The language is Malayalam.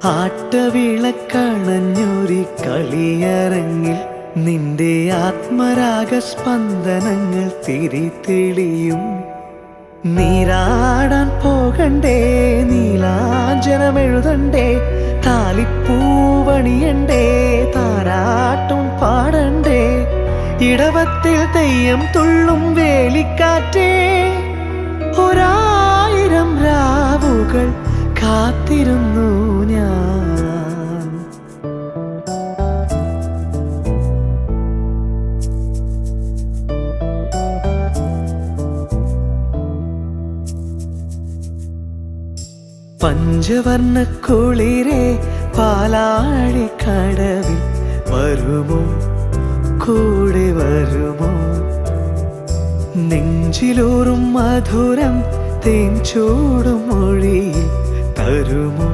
ആട്ടവിളക്കണഞ്ഞൊരി കളിയരങ്ങിൽ നിന്റെ ആത്മരാഗസ്പന്ദനങ്ങൾ തിരിതെളിയും. നീരാടാൻ പോകണ്ടേ, നീലാഞ്ജനമെഴുതണ്ടേ, താലിപ്പൂവണിയണ്ടേ, താരാട്ടും പാടണ്ടേ, ഇടവത്തിൽ തെയ്യം തുള്ളും വേലിക്കാറ്റേ, ഒരായിരം രാവുകൾ കാത്തിരുന്നു ഞാൻ. പഞ്ചവർണ്ണ കുളിരേ പാലാഴിക്കടവിൽ വരുമോ, കൂടെ വരുമോ, നെഞ്ചിലൂറും മധുരം തേൻ ചൂടും മൊഴിയിൽ തരുമോ.